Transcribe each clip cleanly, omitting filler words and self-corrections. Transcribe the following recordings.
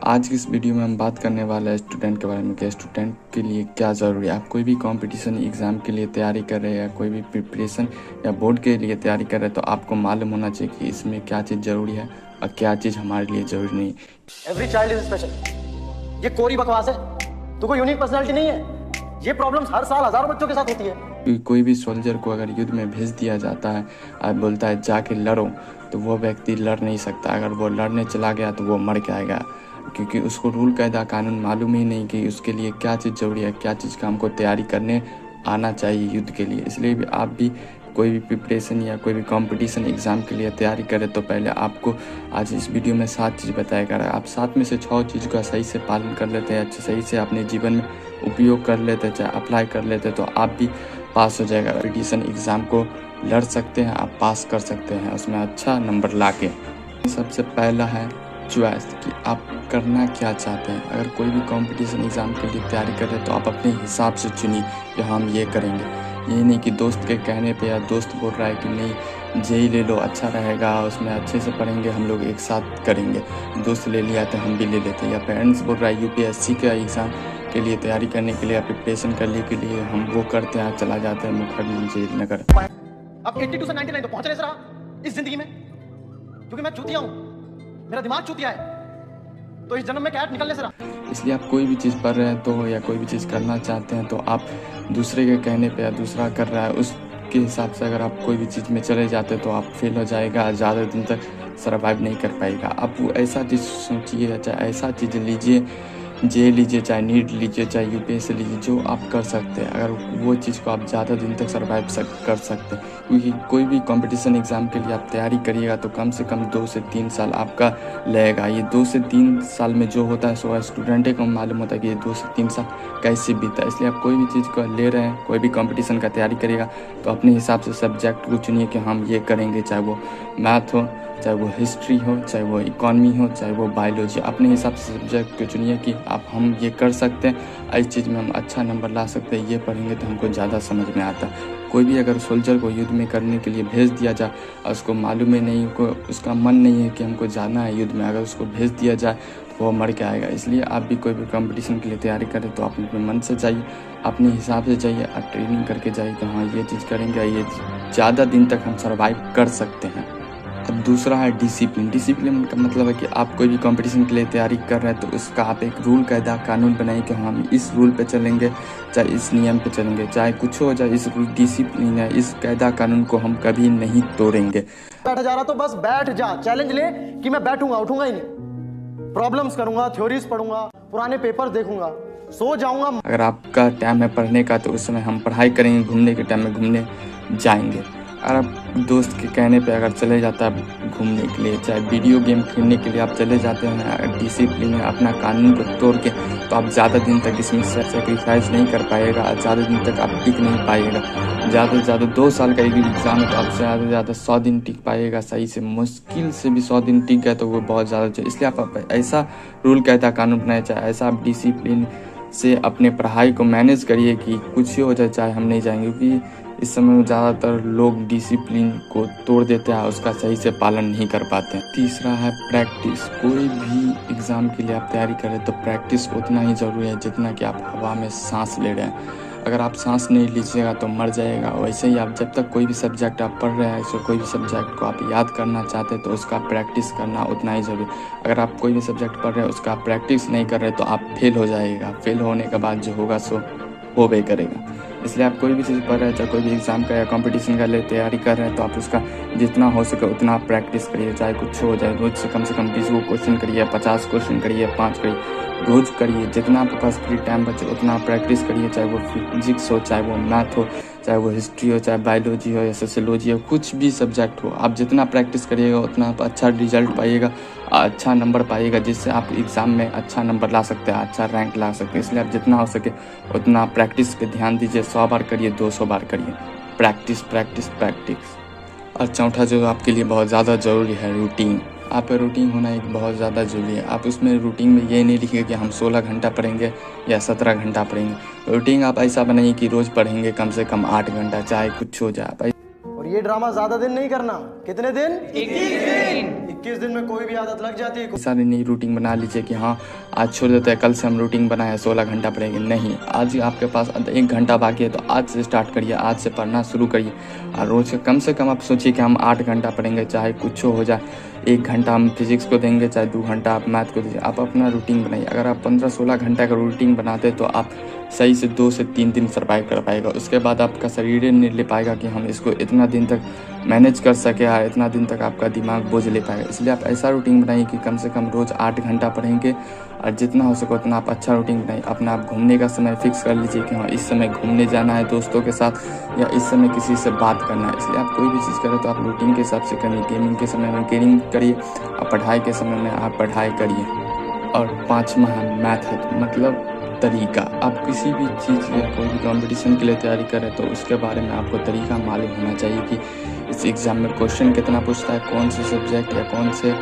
आज की इस वीडियो में हम बात करने वाले हैं स्टूडेंट के बारे में कि स्टूडेंट के लिए क्या ज़रूरी है। आप कोई भी कंपटीशन एग्ज़ाम के लिए तैयारी कर रहे हैं या कोई भी प्रिपरेशन या बोर्ड के लिए तैयारी कर रहे हैं तो आपको मालूम होना चाहिए कि इसमें क्या चीज़ ज़रूरी है और क्या चीज़ हमारे लिए ज़रूरी नहीं। Every child is special. ये कोरी बकवास है, तो कोई यूनिक पर्सनालिटी नहीं है। ये प्रॉब्लम्स हर साल हजारों बच्चों के साथ होती है। कोई भी सोल्जर को अगर युद्ध में भेज दिया जाता है और बोलता है जाके लड़ो, तो वो व्यक्ति लड़ नहीं सकता। अगर वो लड़ने चला गया तो वो मर जाएगा, क्योंकि उसको रूल कायदा कानून मालूम ही नहीं कि उसके लिए क्या चीज़ ज़रूरी है, क्या चीज़ का हमको तैयारी करने आना चाहिए युद्ध के लिए। इसलिए भी आप भी कोई भी प्रिपरेशन या कोई भी कंपटीशन एग्ज़ाम के लिए तैयारी करें तो पहले आपको आज इस वीडियो में 7 चीज़ बताया गया है। आप 7 में से 6 चीज़ का सही से पालन कर लेते हैं, अच्छा सही से अपने जीवन में उपयोग कर लेते हैं, चाहे अप्लाई कर लेते हैं, तो आप भी पास हो जाएगा। कंपटीशन एग्ज़ाम को लड़ सकते हैं, आप पास कर सकते हैं उसमें अच्छा नंबर ला के। सबसे पहला है चॉइस, कि आप करना क्या चाहते हैं। अगर कोई भी कंपटीशन एग्ज़ाम के लिए तैयारी कर रहे हैं तो आप अपने हिसाब से चुनिए कि हम ये करेंगे। ये नहीं कि दोस्त के कहने पे या दोस्त बोल रहा है कि नहीं जेई ले लो अच्छा रहेगा, उसमें अच्छे से पढ़ेंगे, हम लोग एक साथ करेंगे, दोस्त ले लिया तो हम भी ले लेते हैं। या पेरेंट्स बोल रहा है यूपीएससी का एग्ज़ाम के लिए तैयारी करने के लिए या प्रिपरेशन करने के लिए हम वो करते हैं, चला जाते हैं मुखर्जी नगर। अब 82 से 99 तो पहुंचने से रहा इस जिंदगी में, क्योंकि मैं चूतिया हूं, मेरा दिमाग चूतिया है, तो इस जन्म में कैट निकलने से रहा। इसलिए आप कोई भी चीज़ पढ़ रहे हैं तो या कोई भी चीज़ करना चाहते हैं तो आप दूसरे के कहने पे या दूसरा कर रहा है उसके हिसाब से अगर आप कोई भी चीज़ में चले जाते हैं तो आप फेल हो जाएगा, ज़्यादा दिन तक सर्वाइव नहीं कर पाएगा। आप वो ऐसा चीज़ सोचिए, चाहे ऐसा चीज़ लीजिए, जे लीजिए, चाहे नीट लीजिए, चाहे यूपीएससी लीजिए, जो आप कर सकते हैं। अगर वो चीज़ को आप ज़्यादा दिन तक सर्वाइव कर सकते हैं, क्योंकि कोई भी कंपटीशन एग्ज़ाम के लिए आप तैयारी करिएगा तो कम से कम 2 से 3 साल आपका लगेगा। ये 2 से 3 साल में जो होता है सो स्टूडेंट को मालूम होता है कि ये 2 से 3 साल कैसे बीता है। इसलिए आप कोई भी चीज़ को ले रहे हैं, कोई भी कंपटीशन का तैयारी करिएगा तो अपने हिसाब से सब्जेक्ट को चुनिए कि हम ये करेंगे, चाहे वो मैथ हो, चाहे वो हिस्ट्री हो, चाहे वो इकॉनमी हो, चाहे वो बायोलॉजी। अपने हिसाब से सब्जेक्ट को चुनिए कि आप हम ये कर सकते हैं, इस चीज़ में हम अच्छा नंबर ला सकते हैं, ये पढ़ेंगे तो हमको ज़्यादा समझ में आता है। कोई भी अगर सोल्जर को युद्ध में करने के लिए भेज दिया जाए और उसको मालूम ही नहीं, उसका मन नहीं है कि हमको जाना है युद्ध में, अगर उसको भेज दिया जाए तो वो मर के आएगा। इसलिए आप भी कोई भी कंपटीशन के लिए तैयारी करें तो आप अपने मन से जाइए, अपने हिसाब से जाइए और ट्रेनिंग करके जाइए कि हाँ ये चीज़ करेंगे, ये ज़्यादा दिन तक हम सर्वाइव कर सकते हैं। अब दूसरा है डिसिप्लिन। डिसिप्लिन का मतलब है कि आप कोई भी कंपटीशन के लिए तैयारी कर रहे हैं तो उसका आप एक रूल कायदा कानून बनाइए कि हम इस रूल पे चलेंगे, चाहे इस नियम पे चलेंगे, चाहे कुछ हो जाए, इस डिसिप्लिन है, इस कायदा कानून को हम कभी नहीं तोड़ेंगे। बैठ जा रहा तो बस बैठ जा, चैलेंज ले कि मैं बैठूंगा, उठूंगा ही नहीं, प्रॉब्लम्स करूंगा, थ्योरीज पढ़ूंगा, पुराने पेपर देखूंगा, सो जाऊंगा। अगर आपका टाइम है पढ़ने का तो उस समय हम पढ़ाई करेंगे, घूमने के टाइम में घूमने जाएंगे। और आप दोस्त के कहने पे अगर चले जाता है घूमने के लिए, चाहे वीडियो गेम खेलने के लिए आप चले जाते हैं, डिसिप्लिन है, अपना कानून को तोड़ के, तो आप ज़्यादा दिन तक इसमें सेक्रीफाइस नहीं कर पाएगा, ज़्यादा दिन तक आप टिक नहीं पाएगा। ज़्यादा से ज़्यादा 2 साल का एक एग्ज़ाम है तो आप ज़्यादा से ज़्यादा 100 दिन टिक पाएगा सही से, मुश्किल से भी 100 दिन टिक गए तो वो बहुत ज़्यादा चाहिए। इसलिए आप ऐसा रूल कहता कानून बनाए, चाहे ऐसा आप डिसिप्लिन से अपने पढ़ाई को मैनेज करिए कि कुछ ही हो जाए चाहे हम नहीं जाएंगे, क्योंकि इस समय में ज़्यादातर लोग डिसिप्लिन को तोड़ देते हैं, उसका सही से पालन नहीं कर पाते हैं। तीसरा है प्रैक्टिस। कोई भी एग्ज़ाम के लिए आप तैयारी करें तो प्रैक्टिस उतना ही ज़रूरी है जितना कि आप हवा में सांस ले रहे हैं। अगर आप सांस नहीं लीजिएगा तो मर जाएगा। वैसे ही आप जब तक कोई भी सब्जेक्ट आप पढ़ रहे हैं, तो कोई भी सब्जेक्ट को आप याद करना चाहते हैं तो उसका प्रैक्टिस करना उतना ही ज़रूरी। अगर आप कोई भी सब्जेक्ट पढ़ रहे हैं उसका प्रैक्टिस नहीं कर रहे तो आप फेल हो जाएगा। फेल होने के बाद जो होगा सो होबे करेगा। इसलिए आप कोई भी चीज़ पढ़ रहे हैं, चाहे कोई भी एग्ज़ाम का या कंपटीशन का लिए तैयारी कर रहे हैं, तो आप उसका जितना हो सके उतना प्रैक्टिस करिए, चाहे कुछ हो जाए। रोज़ से कम 20 क्वेश्चन करिए, 50 क्वेश्चन करिए, 5 करिए, रोज़ करिए। जितना आपके पास फ्री टाइम बचे उतना प्रैक्टिस करिए, चाहे वो फिजिक्स हो, चाहे वो मैथ हो, चाहे वो हिस्ट्री हो, चाहे बायोलॉजी हो या सोशियोलॉजी हो, कुछ भी सब्जेक्ट हो। आप जितना प्रैक्टिस करिएगा उतना आप अच्छा रिजल्ट पाइएगा, अच्छा नंबर पाइएगा, जिससे आप एग्ज़ाम में अच्छा नंबर ला सकते हैं, अच्छा रैंक ला सकते हैं। इसलिए आप जितना हो सके उतना प्रैक्टिस पे ध्यान दीजिए। 100 बार करिए, 200 बार करिए, प्रैक्टिस प्रैक्टिस प्रैक्टिस। और चौथा जो आपके लिए बहुत ज़्यादा ज़रूरी है, रूटीन। आप रूटीन होना एक बहुत ज़्यादा ज़रूरी है। आप उसमें रूटीन में ये नहीं लिखिए कि हम 16 घंटा पढ़ेंगे या 17 घंटा पढ़ेंगे। रूटीन आप ऐसा बनाइए कि रोज़ पढ़ेंगे कम से कम 8 घंटा, चाहे कुछ हो जाए। और ये ड्रामा ज़्यादा दिन नहीं करना। कितने दिन? 21 दिन। 21 दिन में कोई भी आदत लग जाती है। सारी नई रूटीन बना लीजिए कि हाँ आज छोड़ देते हैं, कल से हम रूटीन बनाए 16 घंटा पढ़ेंगे। नहीं, आज ही आपके पास 1 घंटा बाकी है तो आज से स्टार्ट करिए, आज से पढ़ना शुरू करिए। और रोज़ कम से कम आप सोचिए कि हम 8 घंटा पढ़ेंगे, चाहे कुछ हो जाए। 1 घंटा हम फिजिक्स को देंगे, चाहे 2 घंटा आप मैथ को दीजिए। आप अपना रूटीन बनाइए। अगर आप 15-16 घंटा का रूटीन बनाते तो आप सही से 2 से 3 दिन सर्वाइव कर पाएगा। उसके बाद आपका शरीर नहीं ले पाएगा कि हम इसको इतना दिन तक मैनेज कर सके, या इतना दिन तक आपका दिमाग बोझ ले पाएगा। इसलिए आप ऐसा रूटीन बनाइए कि कम से कम रोज़ 8 घंटा पढ़ेंगे, और जितना हो सके उतना आप अच्छा रूटीन बनाइए। अपना आप घूमने का समय फिक्स कर लीजिए कि हाँ इस समय घूमने जाना है दोस्तों के साथ, या इस समय किसी से बात करना है। इसलिए आप कोई भी चीज़ करें तो आप रूटीन के हिसाब से करिए। गेमिंग के समय में गेमिंग करिए, और पढ़ाई के समय में आप पढ़ाई करिए। और 5वां है मैथड, मतलब तरीका। आप किसी भी चीज़ या कोई भी कंपटीशन के लिए तैयारी करें तो उसके बारे में आपको तरीका मालूम होना चाहिए कि इस एग्ज़ाम में क्वेश्चन कितना पूछता है, कौन से सब्जेक्ट या कौन से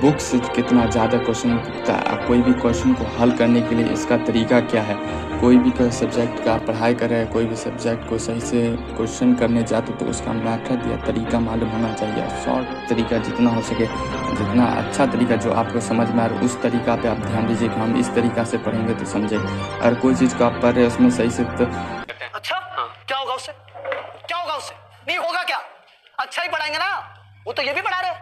बुक से कितना ज़्यादा क्वेश्चन पूछता है। कोई भी क्वेश्चन को हल करने के लिए इसका तरीका क्या है। कोई भी सब्जेक्ट का पढ़ाई कर रहे हैं, कोई भी सब्जेक्ट को सही से क्वेश्चन करने जाते तो उसका मेथड या तरीका मालूम होना चाहिए। शॉर्ट तरीका जितना हो सके, जितना अच्छा तरीका जो आपको समझ में आ रहा है उस तरीका पे आप ध्यान दीजिए कि हम इस तरीका से पढ़ेंगे तो समझे। और कोई चीज़ को आप पढ़ रहे हैं उसमें सही से अच्छा क्या होगा उससे, क्या होगा उससे, नहीं होगा क्या, अच्छा ही पढ़ाएंगे ना, वो तो ये भी पढ़ा रहे।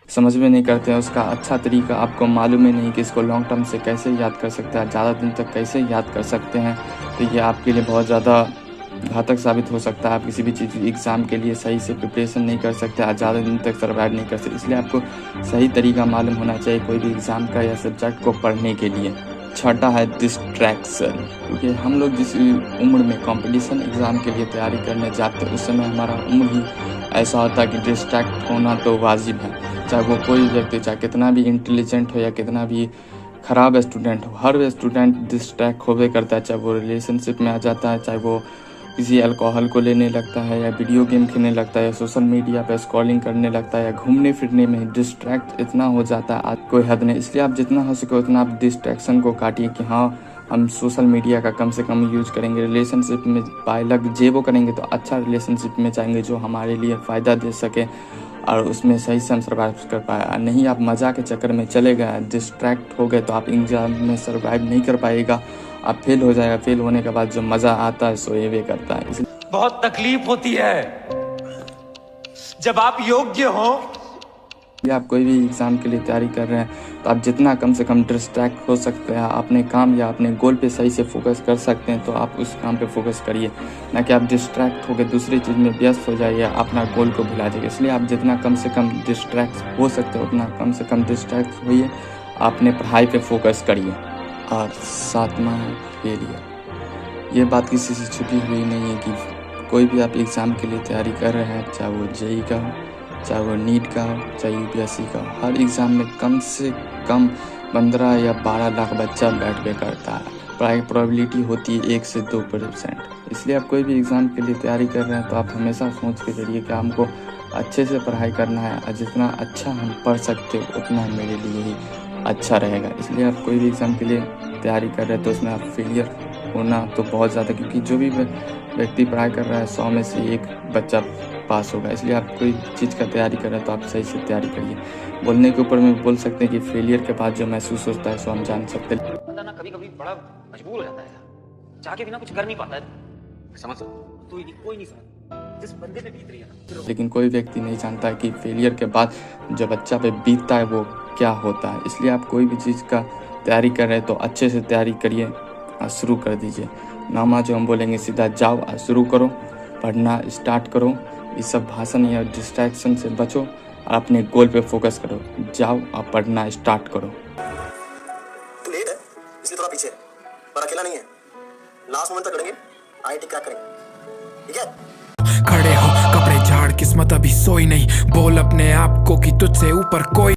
समझ में नहीं करते हैं उसका अच्छा तरीका, आपको मालूम ही नहीं कि इसको लॉन्ग टर्म से कैसे याद कर सकते हैं, ज़्यादा दिन तक कैसे याद कर सकते हैं, तो ये आपके लिए बहुत ज़्यादा घातक साबित हो सकता है। आप किसी भी चीज़ एग्ज़ाम के लिए सही से प्रिपरेशन नहीं कर सकते, आज ज़्यादा दिन तक सर्वाइव नहीं कर सकते। इसलिए आपको सही तरीका मालूम होना चाहिए कोई भी एग्ज़ाम का या सब्जेक्ट को पढ़ने के लिए। छठा है डिस्ट्रैक्शन, क्योंकि हम लोग जिस उम्र में कंपटीशन एग्ज़ाम के लिए तैयारी करने जाते हैं उस समय हमारा उम्र ही ऐसा होता है कि डिस्ट्रैक्ट होना तो वाजिब है। चाहे वो कोई व्यक्ति, चाहे कितना भी इंटेलिजेंट हो या कितना भी ख़राब स्टूडेंट हो, हर स्टूडेंट डिस्ट्रैक्ट होवे करता है। चाहे वो रिलेशनशिप में आ जाता है, चाहे वो किसी अल्कोहल को लेने लगता है, या वीडियो गेम खेलने लगता है, या सोशल मीडिया पे स्क्रॉलिंग करने लगता है, या घूमने फिरने में डिस्ट्रैक्ट इतना हो जाता है आज कोई हद नहीं। इसलिए आप जितना हो सके उतना आप डिस्ट्रैक्शन को काटिए कि हाँ हम सोशल मीडिया का कम से कम यूज करेंगे। रिलेशनशिप में बाय लक जे वो करेंगे तो अच्छा रिलेशनशिप में चाहेंगे जो हमारे लिए फ़ायदा दे सके और उसमें सही से हम सर्वाइव कर पाए। नहीं आप मज़ा के चक्कर में चले गए, डिस्ट्रैक्ट हो गए तो आप एग्जाम में सर्वाइव नहीं कर पाएगा, आप फेल हो जाएगा। फेल होने के बाद जो मज़ा आता है सो ये करता है। बहुत तकलीफ होती है जब आप योग्य हो। या आप कोई भी एग्ज़ाम के लिए तैयारी कर रहे हैं तो आप जितना कम से कम डिस्ट्रैक्ट हो सकते हैं, अपने काम या अपने गोल पे सही से फोकस कर सकते हैं तो आप उस काम पे फोकस करिए, ना कि आप डिस्ट्रैक्ट होकर दूसरी चीज़ में व्यस्त हो जाइए, अपना गोल को भुला जाइए। इसलिए आप जितना कम से कम डिस्ट्रैक्ट हो सकते हो उतना कम से कम डिस्ट्रैक्ट होइए, अपने पढ़ाई पे फोकस करिए। और 7वां है फेलियर। ये बात किसी से छुपी हुई नहीं है कि कोई भी आप एग्ज़ाम के लिए तैयारी कर रहे हैं, चाहे वो जेईई का हो, चाहे वो नीट का हो, चाहे यूपीएससी का हो, हर एग्ज़ाम में कम से कम 15 या 12 लाख बच्चा बैठे करता है। प्रोबेबिलिटी होती है 1 से 2%। इसलिए आप कोई भी एग्ज़ाम के लिए तैयारी कर रहे हैं तो आप हमेशा सोच के करिए कि हमको अच्छे से पढ़ाई करना है और जितना अच्छा हम पढ़ सकते हो उतना मेरे लिए ही अच्छा रहेगा। इसलिए आप कोई भी एग्ज़ाम के लिए तैयारी कर रहे हैं तो उसमें आप फेलियर होना तो बहुत ज़्यादा, क्योंकि जो भी व्यक्ति पढ़ाई कर रहा है 100 में से 1 बच्चा पास होगा। इसलिए आप कोई चीज़ का तैयारी कर रहे हैं तो आप सही से तैयारी करिए। बोलने के ऊपर में बोल सकते हैं कि फेलियर के बाद जो महसूस होता है सो हम जान सकते हैं। पता ना कभी कभी बड़ा मजबूर हो जाता है, चाह के बिना कुछ कर नहीं पाता है। समझ तो कोई नहीं समझ जिस बंदे पे बीत रही है ना। लेकिन कोई व्यक्ति नहीं जानता है कि फेलियर के बाद जो बच्चा पे बीतता है वो क्या होता है। इसलिए आप कोई भी चीज़ का तैयारी कर रहे हैं तो अच्छे से तैयारी करिए और शुरू कर दीजिए। नामा जो हम बोलेंगे सीधा जाओ और शुरू करो, पढ़ना स्टार्ट करो। ये सब भाषण या डिस्ट्रैक्शन से बचो और अपने गोल पे फोकस करो। जाओ और पढ़ना स्टार्ट करो। तू लेट है इसलिए थोड़ा पीछे है, पर अकेला नहीं है। लास्ट मोमेंट तक लड़ेंगे, आईआईटी क्रैक करेंगे, ठीक है? खड़े हो कपड़े झाड़, किस्मत अभी सोई नहीं, बोल अपने आप को कि तुझसे ऊपर कोई